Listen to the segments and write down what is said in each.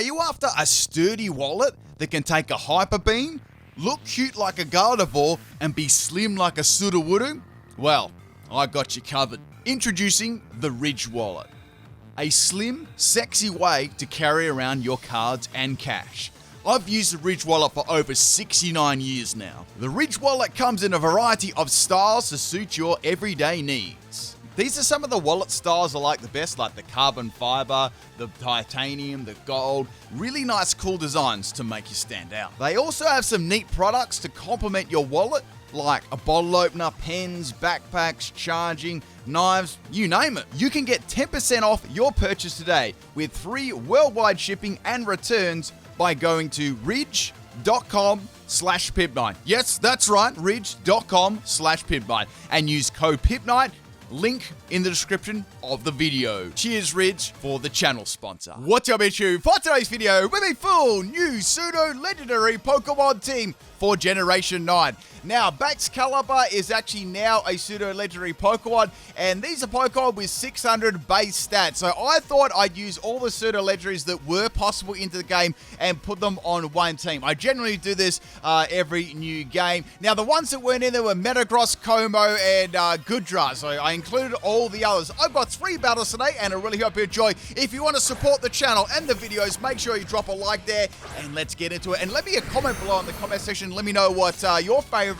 Are you after a sturdy wallet that can take a hyper beam, look cute like a Gardevoir, and be slim like a Pseudo? Well, I got you covered. Introducing the Ridge Wallet. A slim, sexy way to carry around your cards and cash. I've used the Ridge Wallet for over 69 years now. The Ridge Wallet comes in a variety of styles to suit your everyday needs. These are some of the wallet styles I like the best, like the carbon fiber, the titanium, the gold. Really nice, cool designs to make you stand out. They also have some neat products to complement your wallet, like a bottle opener, pens, backpacks, charging, knives, you name it. You can get 10% off your purchase today with free worldwide shipping and returns by going to ridge.com/PIMPNITE. Yes, that's right, ridge.com/PIMPNITE, and use code PIMPNITE. Link in the description of the video. Cheers, Ridge, for the channel sponsor. What's up, issue? For today's video, with a full new Pseudo legendary Pokemon team for Generation 9. Now, Baxcalibur is actually now a Pseudo legendary Pokemon, and these are Pokemon with 600 base stats. So I thought I'd use all the Pseudo legendaries that were possible into the game and put them on one team. I generally do this every new game. Now, the ones that weren't in there were Metagross, Como, and Goodra. So I included all the others. I've got 3 battles today, and I really hope you enjoy. If you want to support the channel and the videos, make sure you drop a like there, and let's get into it. And leave me a comment below in the comment section. Let me know what your favorite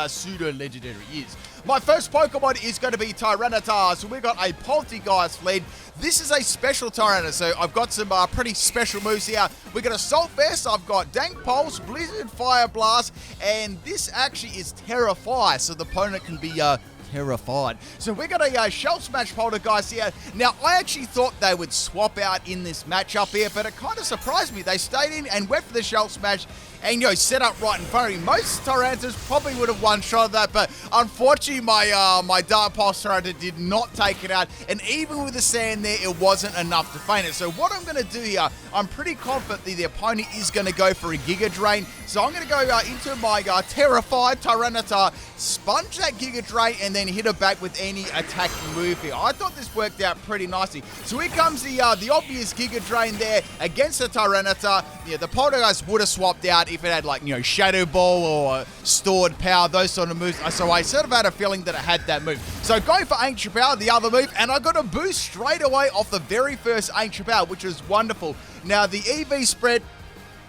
Pseudo legendary is. My first Pokemon is going to be Tyranitar. So we've got a Poltergeist lead. This is a special Tyranitar, so I've got some pretty special moves here. We got Assault Vest, I've got Dank Pulse, Blizzard, Fire Blast, and this actually is Terrify, so the opponent can be terrified. So we got a Shell Smash Poltergeist here. Now, I actually thought they would swap out in this matchup here, but it kind of surprised me. They stayed in and went for the Shell Smash and, you know, set up right in front of me. Most Tyrantas probably would have one-shot that, but unfortunately, my Dark Pulse Tyranitar did not take it out, and even with the sand there, it wasn't enough to feint it. So what I'm going to do here, I'm pretty confident that the opponent is going to go for a Giga Drain, so I'm going to go into my Terrified Tyranitar, sponge that Giga Drain, and then hit it back with any attacking move here. I thought this worked out pretty nicely. So here comes the obvious Giga Drain there against the Tyranitar. Yeah, the Poltergeist would have swapped out if it had, like, you know, Shadow Ball or Stored Power, those sort of moves. So I sort of had a feeling that it had that move. So going for Ancient Power, the other move, and I got a boost straight away off the very first Ancient Power, which was wonderful. Now, the EV spread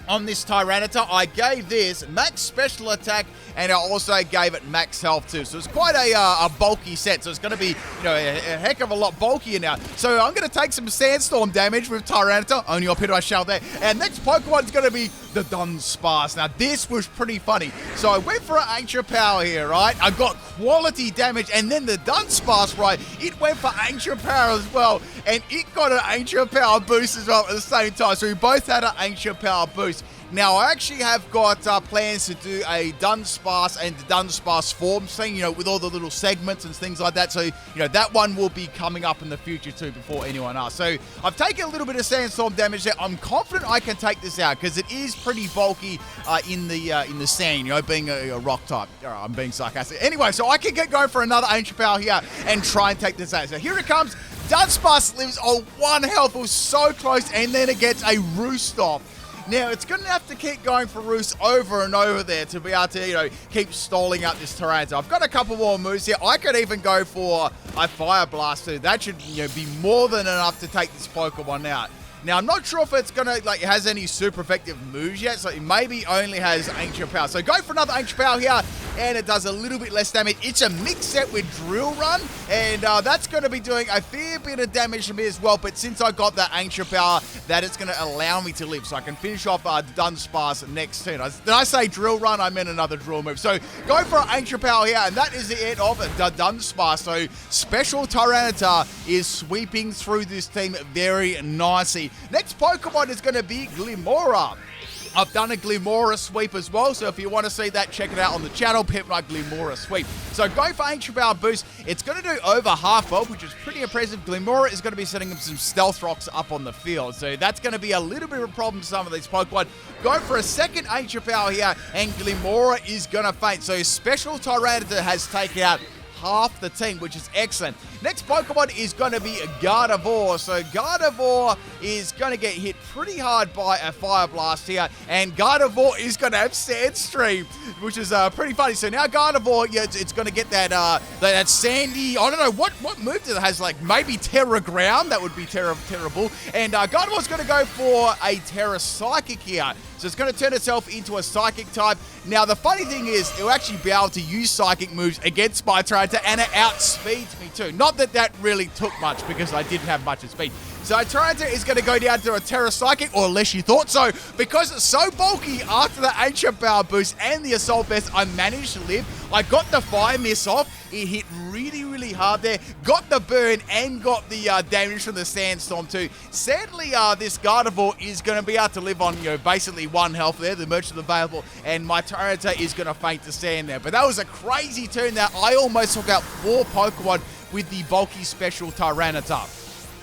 on this Tyranitar, I gave this max special attack, and I also gave it max health too. So it's quite a bulky set. So it's going to be, you know, a heck of a lot bulkier now. So I'm going to take some Sandstorm damage with Tyranitar. Only I'll put my shell there. And next Pokemon is going to be the Dunsparce. Now this was pretty funny. So I went for an Ancient Power here, right? I got quality damage, and then the Dunsparce, right? It went for Ancient Power as well, and it got an Ancient Power boost as well at the same time. So we both had an Ancient Power boost. Now, I actually have got plans to do a Dunsparce and the Dunsparce form thing, you know, with all the little segments and things like that. So, you know, that one will be coming up in the future too before anyone else. So, I've taken a little bit of Sandstorm damage there. I'm confident I can take this out because it is pretty bulky in the sand, you know, being a rock type. All right, I'm being sarcastic. Anyway, so I can get going for another Ancient Power here and try and take this out. So, here it comes. Dunsparce lives on 1 health. It was so close, and then it gets a Roost off. Now, it's going to have to keep going for Roost over and over there to be able to, you know, keep stalling out this Tyranitar. I've got a couple more moves here. I could even go for a Fire Blast too. That should, you know, be more than enough to take this Pokemon out. Now, I'm not sure if it's going to, like, it has any super effective moves yet, so it maybe only has Ancient Power. So go for another Ancient Power here, and it does a little bit less damage. It's a mix set with Drill Run, and that's going to be doing a fair bit of damage to me as well, but since I got that Ancient Power, that is going to allow me to live, so I can finish off Dunsparce next turn. Did I say Drill Run? I meant another Drill move. So go for an Ancient Power here, and that is the end of the Dunsparce. So Special Tyranitar is sweeping through this team very nicely. Next Pokemon is going to be Glimmora. I've done a Glimmora sweep as well, so if you want to see that, check it out on the channel, PIMPNITE Glimmora sweep. So go for Ancient Power boost. It's going to do over half health, which is pretty impressive. Glimmora is going to be setting up some Stealth Rocks up on the field, so that's going to be a little bit of a problem for some of these Pokemon. Go for a second Ancient Power here, and Glimmora is going to faint. So Special Tyranitar has taken out half the team, which is excellent. Next Pokemon is going to be Gardevoir. So Gardevoir is going to get hit pretty hard by a Fire Blast here, and Gardevoir is going to have Sandstream, which is pretty funny. So now Gardevoir, yeah, it's going to get that sandy, I don't know, what move does it has, like maybe Terra Ground? That would be terrible. And Gardevoir's going to go for a Terra Psychic here. So it's going to turn itself into a Psychic type. Now, the funny thing is, it'll actually be able to use Psychic moves against my Tyranitar, and it outspeeds me too. Not that that really took much, because I didn't have much at speed. So Tyranitar is going to go down to a Terra Psychic, or unless you thought so, because it's so bulky after the Ancient Power boost and the Assault Vest, I managed to live. I got the Fire Mist off. It hit really hard there. Got the burn and got the damage from the Sandstorm too. Sadly, this Gardevoir is going to be able to live on, basically 1 health there. The merchant available, and my Tyranitar is going to faint to sand there. But that was a crazy turn there. I almost took out 4 Pokemon with the bulky special Tyranitar.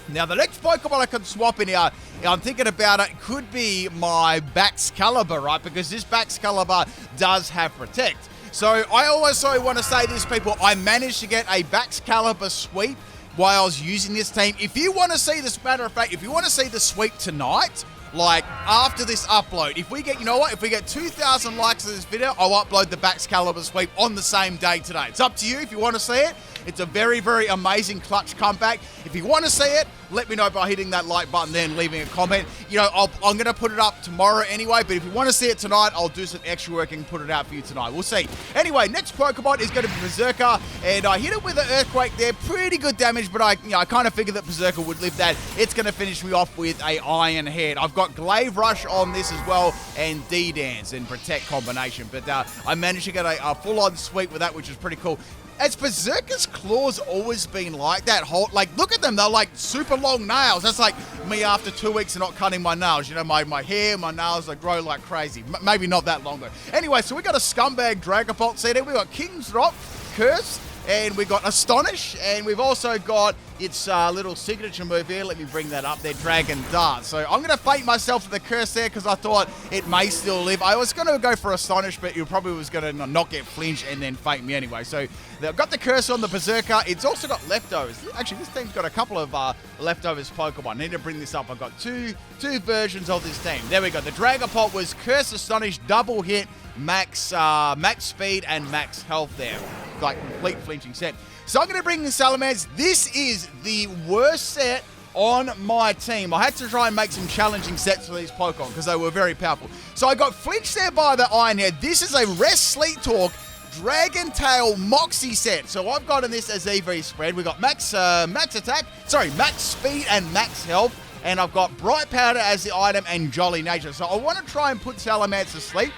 Now, the next Pokemon I can swap in here, I'm thinking about it, could be my Baxcalibur, right? Because this Baxcalibur does have Protect. So I also want to say this, people, I managed to get a Baxcalibur sweep while I was using this team. If you want to see this, matter of fact, if you want to see the sweep tonight, like after this upload, if we get, if we get 2,000 likes on this video, I'll upload the Baxcalibur sweep on the same day today. It's up to you if you want to see it. It's a very amazing clutch comeback. If you want to see it, let me know by hitting that like button there and leaving a comment. I'm going to put it up tomorrow anyway, but if you want to see it tonight, I'll do some extra work and put it out for you tonight. We'll see. Anyway, next Pokemon is going to be Berserker, and I hit it with an Earthquake there. Pretty good damage, but I kind of figured that Berserker would live that. It's going to finish me off with a Iron Head. I've got Glaive Rush on this as well, and D-Dance and Protect combination, but I managed to get a full-on sweep with that, which is pretty cool. Has Berserker's claws always been like that? Look at them. They're like super long nails. That's like me after 2 weeks of not cutting my nails. My hair, my nails, they grow like crazy. Maybe not that long though. Anyway, so we got a Scumbag Dragapult set here. We got King's Drop, Curse, and we got Astonish, and we've also got its little signature move here. Let me bring that up there, Dragon Dart. So I'm going to fake myself for the Curse there because I thought it may still live. I was going to go for Astonish, but you probably was going to not get flinch and then fake me anyway. So I've got the Curse on the Berserker. It's also got leftovers. Actually, this team's got a couple of leftovers Pokemon. I need to bring this up. I've got two versions of this team. There we go. The Dragapult was Curse, Astonish, double hit, max speed, and max health there. Like complete flinching set. So I'm going to bring in Salamence. This is the worst set on my team. I had to try and make some challenging sets for these Pokemon because they were very powerful. So I got flinched there by the Iron Head. This is a Rest Sleep Talk Dragon Tail Moxie set. So I've got in this as EV spread. We've got max speed and max health. And I've got Bright Powder as the item and Jolly Nature. So I want to try and put Salamence to sleep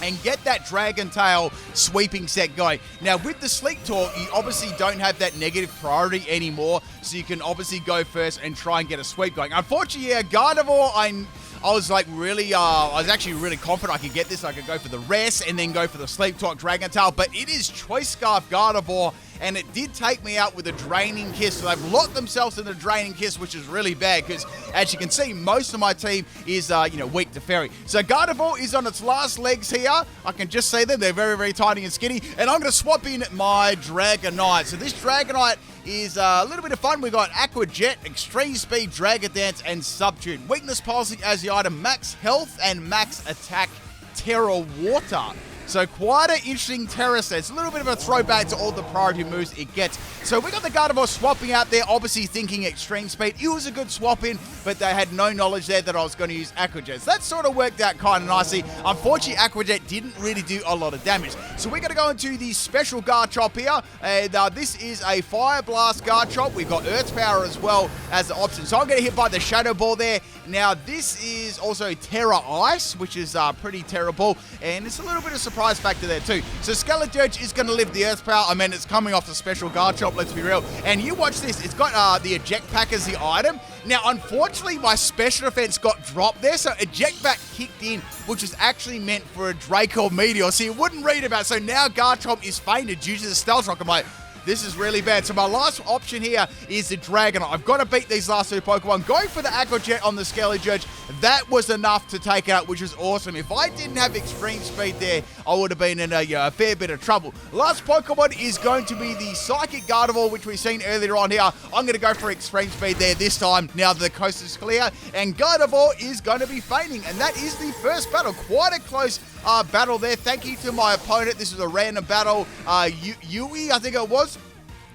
and get that Dragon Tail sweeping set going. Now, with the Sleep Talk, you obviously don't have that negative priority anymore, so you can obviously go first and try and get a sweep going. Unfortunately, yeah, Gardevoir, I was like really, I was actually really confident I could get this. I could go for the rest and then go for the Sleep Talk Dragon Tail, but it is Choice Scarf Gardevoir, and it did take me out with a Draining Kiss. So they've locked themselves in a Draining Kiss, which is really bad because, as you can see, most of my team is, weak to Fairy. So Gardevoir is on its last legs here. I can just see them. They're very tiny and skinny. And I'm going to swap in my Dragonite. So this Dragonite is a little bit of fun. We've got Aqua Jet, Extreme Speed, Dragon Dance, and Subtune. Weakness Pulsing as the item, max health and max attack, Terra Water. So quite an interesting Terra set. It's a little bit of a throwback to all the priority moves it gets. So we got the Gardevoir swapping out there, obviously thinking Extreme Speed. It was a good swap in, but they had no knowledge there that I was going to use Aqua Jet. So that sort of worked out kind of nicely. Unfortunately, Aqua Jet didn't really do a lot of damage. So we're going to go into the special Garchomp here. And this is a Fire Blast Garchomp. We've got Earth Power as well as the option. So I'm going to hit by the Shadow Ball there. Now, this is also Terra Ice, which is pretty terrible. And it's a little bit of surprise factor there too. So Skeleturge is going to live the Earth Power. I mean, it's coming off the special Garchomp, let's be real. And you watch this. It's got the Eject Pack as the item. Now, unfortunately, my special defense got dropped there. So Eject Pack kicked in, which was actually meant for a Draco Meteor. So you wouldn't read about it. So now Garchomp is fainted due to the Stealth Rock. I'm like, This is really bad. So my last option here is the Dragonite. I've got to beat these last two Pokemon. Going for the Aqua Jet on the Scaly, that was enough to take it out, which is awesome. If I didn't have extreme speed there, I would have been in a fair bit of trouble. Last Pokemon is going to be the Psychic Gardevoir, which we've seen earlier on here. I'm going to go for extreme speed there this time, now that the coast is clear. And Gardevoir is going to be fainting. And that is the first battle. Quite a close battle there. Thank you to my opponent. This is a random battle. Yui, I think it was.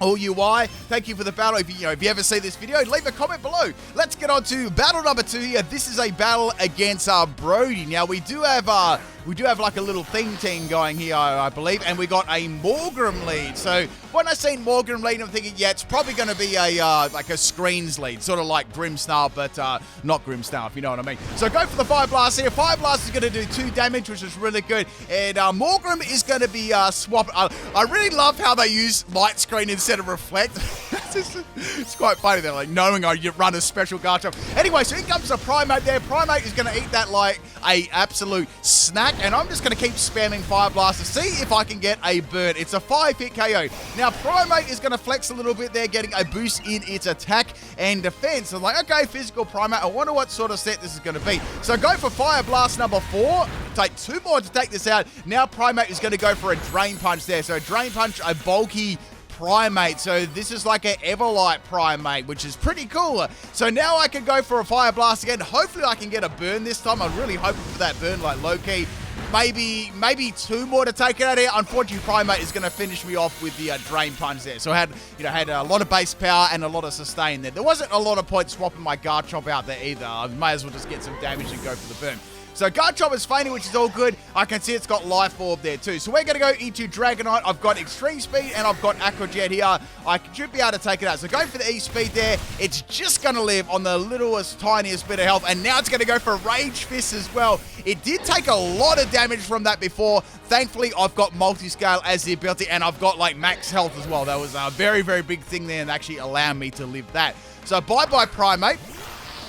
Or UI, thank you for the battle. If you ever see this video, leave a comment below. Let's get on to battle number 2 here. This is a battle against Brody. Now we do have like a little theme team going here, I believe, and we got a Morgrem lead. So when I seen Morgrem lead, I'm thinking, yeah, it's probably going to be a like a screens lead, sort of like Grimmsnarl, but not Grimmsnarl, if you know what I mean. So go for the Fire Blast here. Fire Blast is going to do 2 damage, which is really good, and Morgrem is going to be swapped. I really love how they use Light Screen instead of Reflect. It's quite funny. They're like knowing I run a special Garchomp. Anyway, so here comes the Primate there. Primate is going to eat that like a absolute snack, and I'm just going to keep spamming Fire Blast to see if I can get a burn. It's a 5-hit KO. Now, Primate is going to flex a little bit there, getting a boost in its attack and defense. I'm like, okay, physical Primate. I wonder what sort of set this is going to be. So go for Fire Blast number 4. Take 2 more to take this out. Now, Primate is going to go for a Drain Punch there. So Drain Punch, a bulky Primate. So this is like an Everlight Primate, which is pretty cool. So now I can go for a Fire Blast again. Hopefully I can get a burn this time. I'm really hoping for that burn, like low-key. Maybe 2 more to take it out here. Unfortunately, Primate is going to finish me off with the Drain Punch there. So I had a lot of base power and a lot of sustain there. There wasn't a lot of point swapping my Garchomp out there either. I may as well just get some damage and go for the burn. So Garchomp is fainting, which is all good. I can see it's got Life Orb there too. So we're going to go into Dragonite. I've got Extreme Speed and I've got Aqua Jet here. I should be able to take it out. So go for the E-Speed there. It's just going to live on the littlest, tiniest bit of health. And now it's going to go for Rage Fist as well. It did take a lot of damage from that before. Thankfully, I've got Multi-Scale as the ability, and I've got like max health as well. That was a very, very big thing there and actually allowed me to live that. So bye-bye Primate.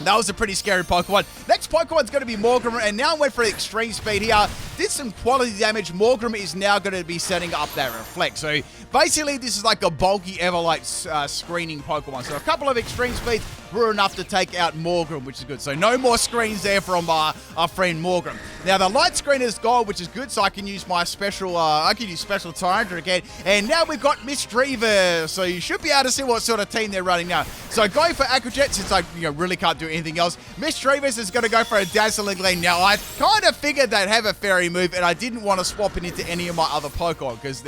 That was a pretty scary Pokemon. Next Pokemon's going to be Morgrem, and now I went for extreme speed here. Did some quality damage. Morgrem is now going to be setting up that Reflect. So basically, this is like a bulky Everlight screening Pokemon. So a couple of extreme speeds were enough to take out Morgrem, which is good. So no more screens there from our friend Morgrem. Now the light screen is gone, which is good. So I can use my special, special Tyrant again. And now we've got Misdreavus. So you should be able to see what sort of team they're running now. So going for Aqua Jet, since I really can't do anything else. Misdreavus is going to go for a Dazzling Gleam. Now I kind of figured they'd have a Fairy move, and I didn't want to swap it into any of my other Pokemon because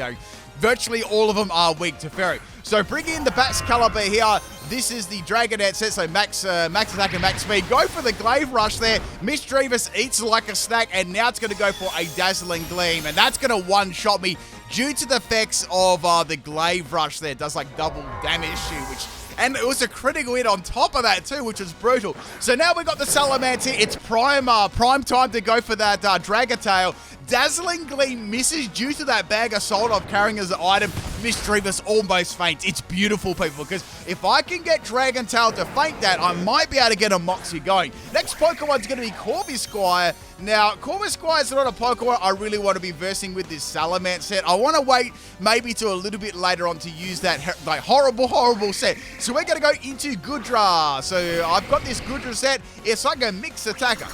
virtually all of them are weak to Fairy. So bring in the Baxcalibur here. This is the Dragonette set, so max attack and max speed. Go for the Glaive Rush there. Misdreavus eats like a snack, and now it's going to go for a Dazzling Gleam, and that's going to one-shot me due to the effects of the Glaive Rush there. It does like double damage to you, and it was a critical hit on top of that too, which was brutal. So now we got the Salamence here. It's prime time to go for that Dragon Tail. Dazzling Gleam misses due to that bag of salt I'm carrying as an item. Misdreavus almost faints. It's beautiful, people, because if I can get Dragon Tail to faint that, I might be able to get a Moxie going. Next Pokemon's going to be Corvisquire. Now, Corvisquire is not a Pokemon I really want to be versing with this Salamence set. I want to wait maybe to a little bit later on to use that horrible set. So we're going to go into Goodra. So I've got this Goodra set. It's like a mixed attacker.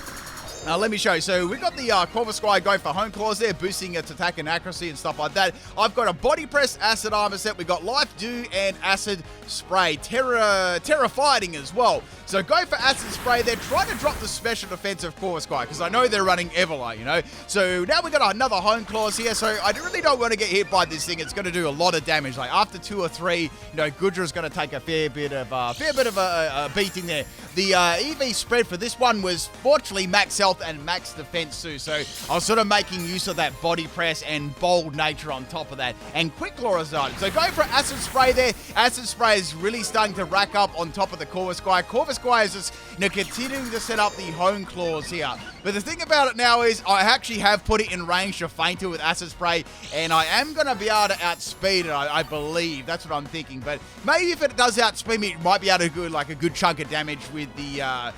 Let me show you. So we've got the Corvisquire going for Home Claws there, boosting its attack and accuracy and stuff like that. I've got a Body Press, Acid Armor set. We've got Life Dew and Acid Spray. Terra Fighting as well. So go for Acid Spray there. Try to drop the special defense of Corvisquire, because I know they're running Everlight, So now we've got another Home Claws here. So I really don't want to get hit by this thing. It's going to do a lot of damage. Like after 2 or 3, Goodra's going to take a fair bit of a beating there. The EV spread for this one was fortunately max health and max defense too. So I was sort of making use of that Body Press and bold nature on top of that. And Quick Claw is on. So go for Acid Spray there. Acid Spray is really starting to rack up on top of the Corvisquire. Corvisquire is just continuing to set up the Home Claws here. But the thing about it now is I actually have put it in range to feint it with Acid Spray, and I am going to be able to outspeed it, I believe. That's what I'm thinking. But maybe if it does outspeed me, it might be able to do like a good chunk of damage with the,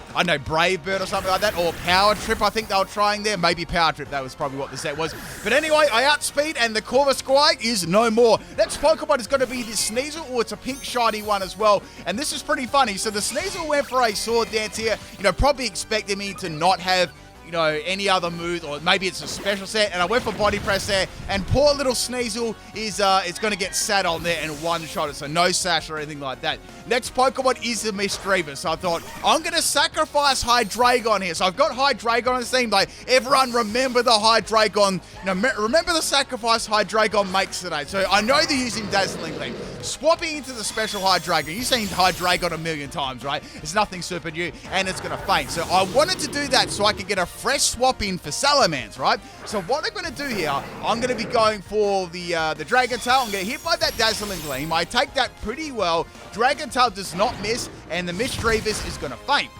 Brave Bird or something like that, or Power Trip, I think they were trying there. Maybe Power Trip, that was probably what the set was. But anyway, I outspeed, and the Corvuscuite is no more. Next Pokemon is going to be this Sneasel. Oh, it's a pink shiny one as well. And this is pretty funny. So the Sneasel went for a Sword Dance here. Probably expecting me to not have any other move, or maybe it's a special set, and I went for Body Press there, and poor little Sneasel is it's going to get sat on there and one-shot it, so no sash or anything like that. Next Pokemon is the Misdreavus, so I thought, I'm going to sacrifice Hydreigon here. So I've got Hydreigon on the team, like, everyone remember the Hydreigon, remember the sacrifice Hydreigon makes today. So I know they're using Dazzling Gleam. Swapping into the special Hydreigon, you've seen Hydreigon a million times, right? It's nothing super new, and it's going to faint. So I wanted to do that so I could get a fresh swap in for Salamence, right? So what I'm going to do here, I'm going to be going for the Dragon Tail. I'm going to hit by that Dazzling Gleam. I take that pretty well. Dragon Tail does not miss, and the Misdreavus is going to faint.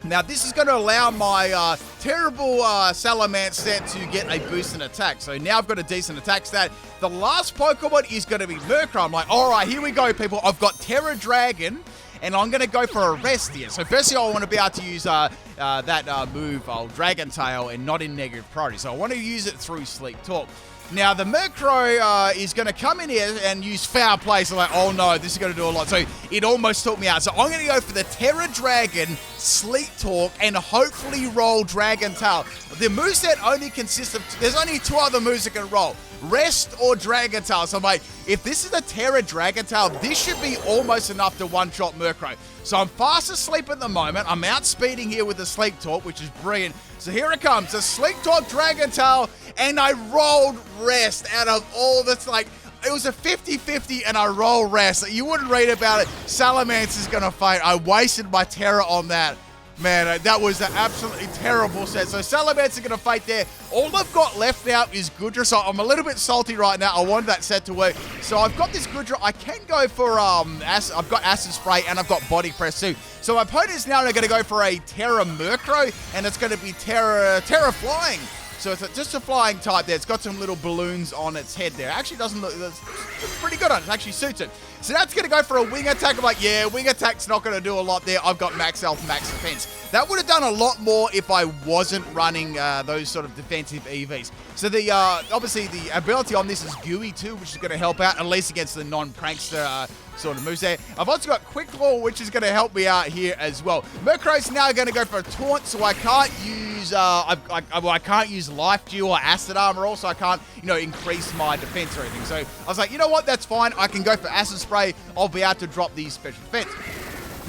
Now, this is going to allow my terrible Salamence set to get a boost in attack. So now I've got a decent attack stat. The last Pokemon is going to be Murkrow. I'm like, all right, here we go, people. I've got Terra Dragon, and I'm going to go for a rest here. So firstly, I want to be able to use that move, Dragon Tail, and not in negative priority. So I want to use it through Sleep Talk. Now, the Murkrow is going to come in here and use Foul Play. So like, oh no, this is going to do a lot. So it almost took me out. So I'm going to go for the Terra Dragon, Sleep Talk, and hopefully roll Dragon Tail. The moveset only consists of, there's only two other moves that can roll. Rest or Dragon Tail. So I'm like, if this is a Terra Dragon Tail, this should be almost enough to one-shot Murkrow. So I'm fast asleep at the moment. I'm outspeeding here with the Sleep Talk, which is brilliant. So here it comes, a Sleep Talk Dragon Tail, and I rolled Rest out of all this, like, it was a 50-50 and I roll Rest. You wouldn't read about it. Salamence is going to fight. I wasted my Terra on that. Man, that was an absolutely terrible set. So Salamence is going to fight there. All I've got left now is Goodra, so I'm a little bit salty right now. I wanted that set to work. So I've got this Goodra. I can go for, I've got Acid Spray and I've got Body Press too. So my opponents now are going to go for a Terra Murkrow, and it's going to be Terra Flying. So it's just a flying type there. It's got some little balloons on its head there. Actually doesn't look, it's pretty good on it. It actually suits it. So that's going to go for a Wing Attack. I'm like, yeah, Wing Attack's not going to do a lot there. I've got Max Health, Max Defense. That would have done a lot more if I wasn't running those sort of defensive EVs. So the obviously the ability on this is Gooey too, which is going to help out, at least against the non-prankster sort of moves there. I've also got Quick Claw, which is going to help me out here as well. Murkrow's now going to go for a Taunt, so I can't use I can't use Life Dew or Acid Armor. Also, I can't increase my defense or anything. So I was like, you know what, that's fine. I can go for Acid Spray. I'll be able to drop these special defense.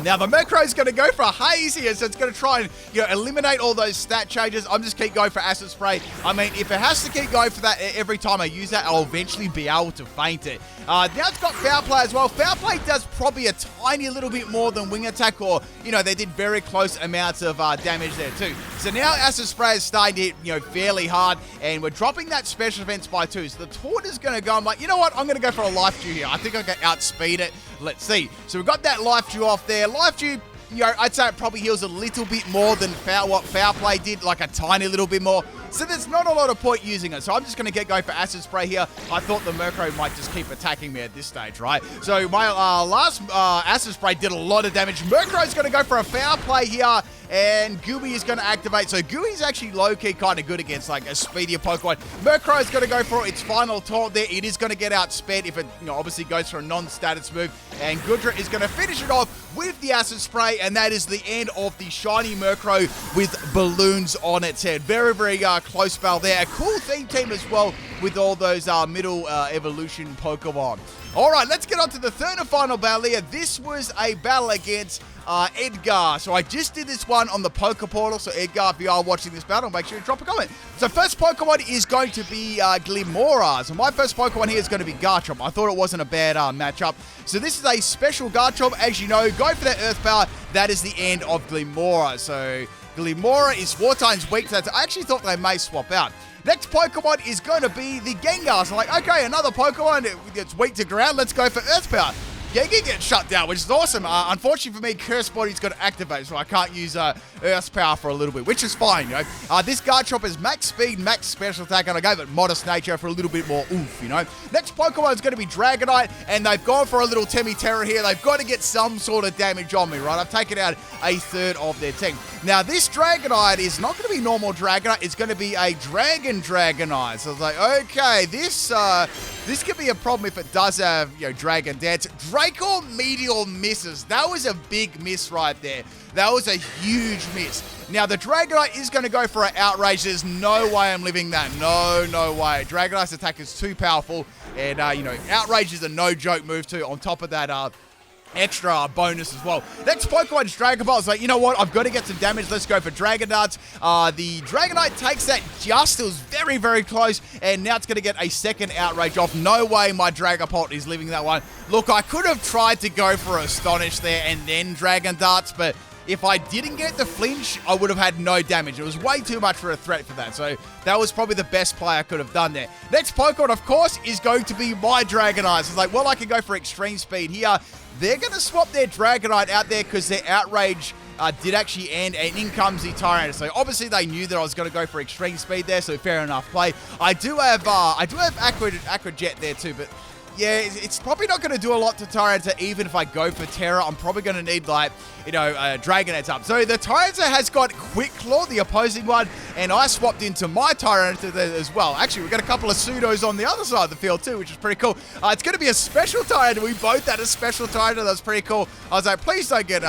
Now, the Murkrow is going to go for a Haze here, so it's going to try and eliminate all those stat changes. I'm just keep going for Acid Spray. I mean, if it has to keep going for that every time I use that, I'll eventually be able to feint it. Now it's got Foul Play as well. Foul Play does probably a tiny little bit more than Wing Attack, or, they did very close amounts of damage there too. So now Acid Spray is starting to hit, fairly hard, and we're dropping that special defense by 2. So the Taunt is going to go, I'm like, you know what, I'm going to go for a Life Dew here. I think I can outspeed it. Let's see. So we've got that Life Dew off there. Life Dew, I'd say it probably heals a little bit more than what Foul Play did, like a tiny little bit more. So there's not a lot of point using it. So I'm just going to get going for Acid Spray here. I thought the Murkrow might just keep attacking me at this stage, right? So my last Acid Spray did a lot of damage. Murkrow's going to go for a Foul Play here, and Gooey is going to activate. So Gooey's actually low-key kind of good against like a speedier Pokemon. Murkrow's going to go for its final taunt there. It is going to get outsped if it obviously goes for a non-status move. And Goodra is going to finish it off with the Acid Spray, and that is the end of the shiny Murkrow with balloons on its head. Very, very close battle there. A cool theme team as well with all those middle evolution Pokemon. All right, let's get on to the third and final battle here. This was a battle against Edgar. So I just did this one on the Poké Portal. So Edgar, if you are watching this battle, make sure you drop a comment. So first Pokemon is going to be Glimmora. So my first Pokemon here is going to be Garchomp. I thought it wasn't a bad matchup. So this is a special Garchomp. As you know, go for that Earth Power. That is the end of Glimmora. So Glimmora is Wartine's weak. So I actually thought they may swap out. Next Pokemon is going to be the Gengar. So like, okay, another Pokemon. It's weak to ground. Let's go for Earth Power. Giga gets shut down, which is awesome. Unfortunately for me, Curse Body's got to activate, so I can't use Earth's Power for a little bit, which is fine, you know. This Garchomp is max speed, max special attack, and I gave it modest nature for a little bit more oomph, you know. Next Pokemon is going to be Dragonite, and they've gone for a little Terra here. They've got to get some sort of damage on me, right? I've taken out a third of their team. Now, this Dragonite is not going to be normal Dragonite. It's going to be a Dragonite. So I was like, okay, this could be a problem if it does have, you know, Dragon Dance. Draco Meteor misses. That was a big miss right there. That was a huge miss. Now, the Dragonite is going to go for an Outrage. There's no way I'm living that. No way. Dragonite's attack is too powerful. And, you know, Outrage is a no-joke move, too. On top of that, extra bonus as well. Next Pokemon's Dragon Ball. It's like, you know what? I've got to get some damage. Let's go for Dragon Darts. The Dragonite takes that just. It was very, very close. And now it's going to get a second Outrage off. No way my Dragapult is living that one. Look, I could have tried to go for Astonish there and then Dragon Darts, but if I didn't get the flinch, I would have had no damage. It was way too much for a threat for that. So that was probably the best play I could have done there. Next Pokemon, of course, is going to be my Dragonite. So it's like, well, I can go for Extreme Speed here. They're going to swap their Dragonite out there because their Outrage did actually end, and in comes the Tyrant. So obviously they knew that I was going to go for Extreme Speed there, so fair enough play. I do have Aqua Jet there too, but yeah, it's probably not going to do a lot to Tyranitar even if I go for Terra. I'm probably going to need, like, you know, Dragonite up. So the Tyranitar has got Quick Claw, the opposing one, and I swapped into my Tyranitar there as well. Actually, we've got a couple of Pseudos on the other side of the field too, which is pretty cool. It's going to be a special Tyranitar. We both had a special Tyranitar. That's pretty cool. I was like, please don't get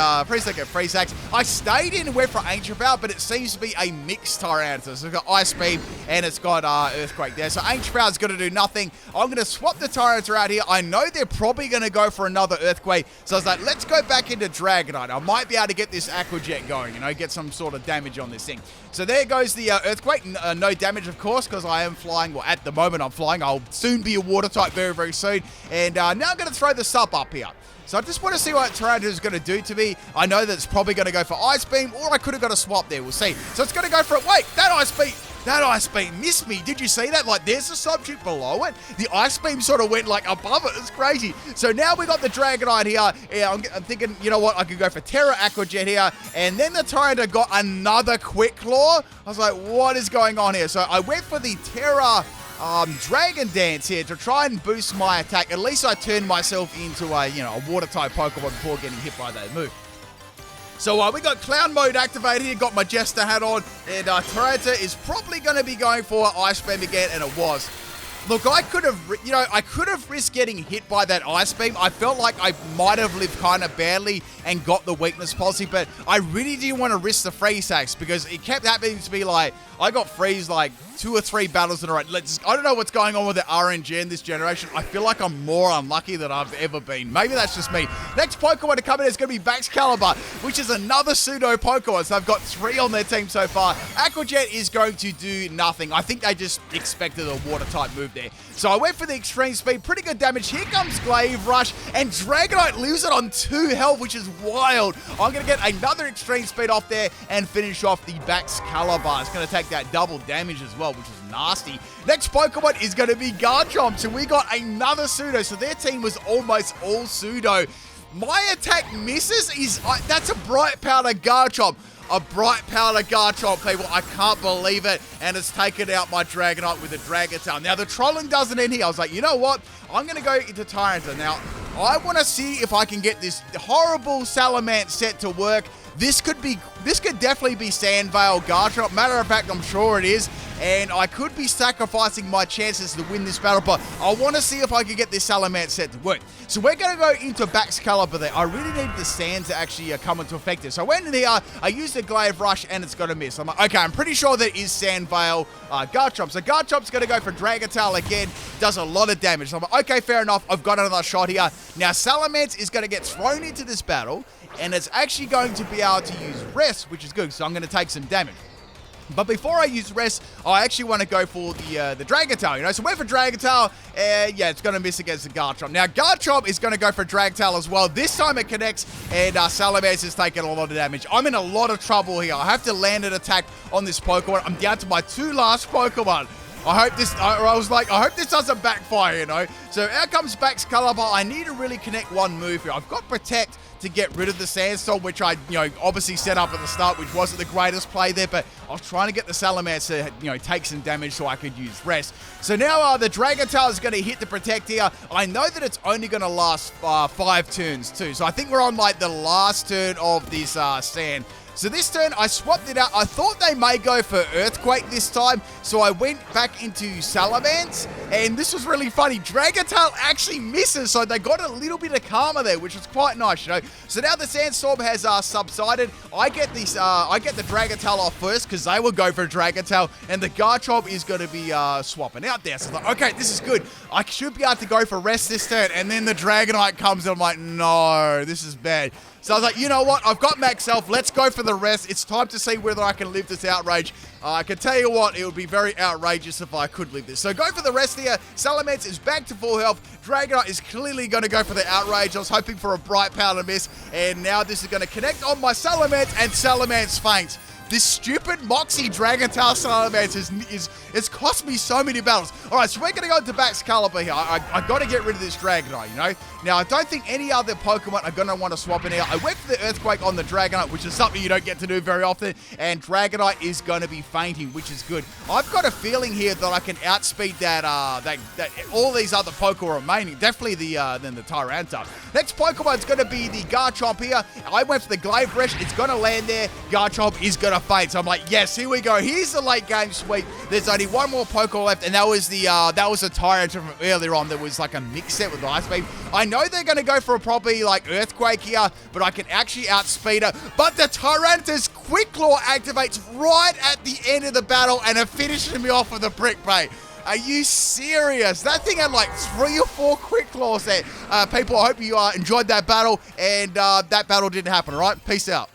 free sacks. I stayed in and went for Ancient Power, but it seems to be a mixed Tyranitar. So it's got Ice Beam and it's got Earthquake there. So Ancient Power is going to do nothing. I'm going to swap the Tyranitar out here. I know they're probably going to go for another Earthquake, so I was like, let's go back into Dragonite. I might be able to get this Aqua Jet going, you know, get some sort of damage on this thing. So there goes the Earthquake. No damage, of course, because I am flying. Well, at the moment I'm flying. I'll soon be a Water type very, very soon. And now I'm going to throw the Sup up here. So I just want to see what Tyranitar is going to do to me. I know that it's probably going to go for Ice Beam, or I could have got a swap there. We'll see. So it's going to go for it. Wait, that Ice Beam missed me. Did you see that? Like, there's a subject below it. The Ice Beam sort of went, like, above it. It's crazy. So now we got the Dragonite here. Yeah, I'm thinking, you know what? I could go for Terra Aqua Jet here. And then the Tyranitar got another Quick Claw. I was like, what is going on here? So I went for the Terra Dragon Dance here to try and boost my attack. At least I turned myself into a, you know, a Water type Pokemon before getting hit by that move. So we got Clown Mode activated here, got my Jester hat on, and Tyranitar is probably going to be going for Ice Beam again, and it was. Look, I could have risked getting hit by that Ice Beam. I felt like I might have lived kind of badly and got the weakness policy, but I really didn't want to risk the freeze hacks because it kept happening to be like, I got freeze like 2 or 3 battles in a row. I don't know what's going on with the RNG in this generation. I feel like I'm more unlucky than I've ever been. Maybe that's just me. Next Pokemon to come in is going to be Baxcalibur, which is another Pseudo Pokemon. So I've got 3 on their team so far. Aqua Jet is going to do nothing. I think they just expected a Water type move there. So I went for the Extreme Speed. Pretty good damage. Here comes Glaive Rush, and Dragonite leaves it on 2 health, which is wild. I'm going to get another Extreme Speed off there and finish off the Baxcalibur. It's going to take that double damage as well, which is nasty. Next Pokemon is going to be Garchomp. So we got another Pseudo. So their team was almost all Pseudo. My attack misses. That's a Bright Powder Garchomp. A Bright Powder Garchomp, people. I can't believe it. And it's taken out my Dragonite with a Dragon Tail. Now, the trolling doesn't end here. I was like, you know what? I'm going to go into Tyranitar. Now, I want to see if I can get this horrible Salamence set to work. This could definitely be Sandvale Garchomp. Matter of fact, I'm sure it is. And I could be sacrificing my chances to win this battle, but I want to see if I can get this Salamence set to work. So we're going to go into Baxcalibur there. I really need the sand to actually come into effect here. So I went in here, I used the Glaive Rush, and it's going to miss. I'm like, okay, I'm pretty sure that is Sandvale Garchomp. So Garchomp's going to go for Dragon Tail again. Does a lot of damage. So I'm like, okay, fair enough. I've got another shot here. Now, Salamence is going to get thrown into this battle, and it's actually going to be able to use Rest, which is good. So I'm going to take some damage. But before I use Rest, I actually want to go for the Dragon Tail, you know? So went for Dragon Tail, and yeah, it's going to miss against the Garchomp. Now, Garchomp is going to go for Dragon Tail as well. This time it connects, and Salamence is taking a lot of damage. I'm in a lot of trouble here. I have to land an attack on this Pokemon. I'm down to my 2 last Pokemon. I hope this, I was like, I hope this doesn't backfire, you know? So out comes Baxcalibur. I need to really connect one move here. I've got Protect to get rid of the Sandstorm, which I, obviously set up at the start, which wasn't the greatest play there, but I was trying to get the Salamander to, take some damage so I could use Rest. So now the Dragon Tail is going to hit the Protect here. I know that it's only going to last 5 turns too, so I think we're on like the last turn of this Sand. So this turn, I swapped it out. I thought they may go for Earthquake this time, so I went back into Salamence, and this was really funny. Dragon Tail actually misses, so they got a little bit of karma there, which was quite nice, So now the Sandstorm has subsided. I get the Dragon Tail off first, because they will go for Dragon Tail, and the Garchomp is going to be swapping out there. So I thought, okay, this is good. I should be able to go for Rest this turn, and then the Dragonite comes, and I'm like, no, this is bad. So I was like, you know what? I've got Max Health. Let's go for the Rest. It's time to see whether I can live this outrage. I can tell you what, it would be very outrageous if I could live this. So go for the Rest here. Salamence is back to full health. Dragonite is clearly going to go for the outrage. I was hoping for a Bright Power to miss. And now this is going to connect on my Salamence, and Salamence faints. This stupid Moxie Dragon Tail Salamence it's cost me so many battles. All right, so we're going to go into Baxcalibur here. I got to get rid of this Dragonite, Now, I don't think any other Pokemon are going to want to swap in here. I went for the Earthquake on the Dragonite, which is something you don't get to do very often, and Dragonite is going to be fainting, which is good. I've got a feeling here that I can outspeed that all these other Pokemon remaining. Definitely the Tyranitar. Next Pokemon is going to be the Garchomp here. I went for the Glaive Rush. It's going to land there. Garchomp is going to faint. So I'm like, yes, here we go. Here's the late game sweep. There's only one more Pokemon left, and that was a Tyrant from earlier on. There was like a mix set with Ice Beam. I know they're going to go for a probably like Earthquake here, but I can actually outspeed it. But the Tyranitar's Quick Claw activates right at the end of the battle, and it finishes me off with a Brick Bait. Are you serious? That thing had like 3 or 4 Quick Claws there. People, I hope you enjoyed that battle, and that battle didn't happen, all right? Peace out.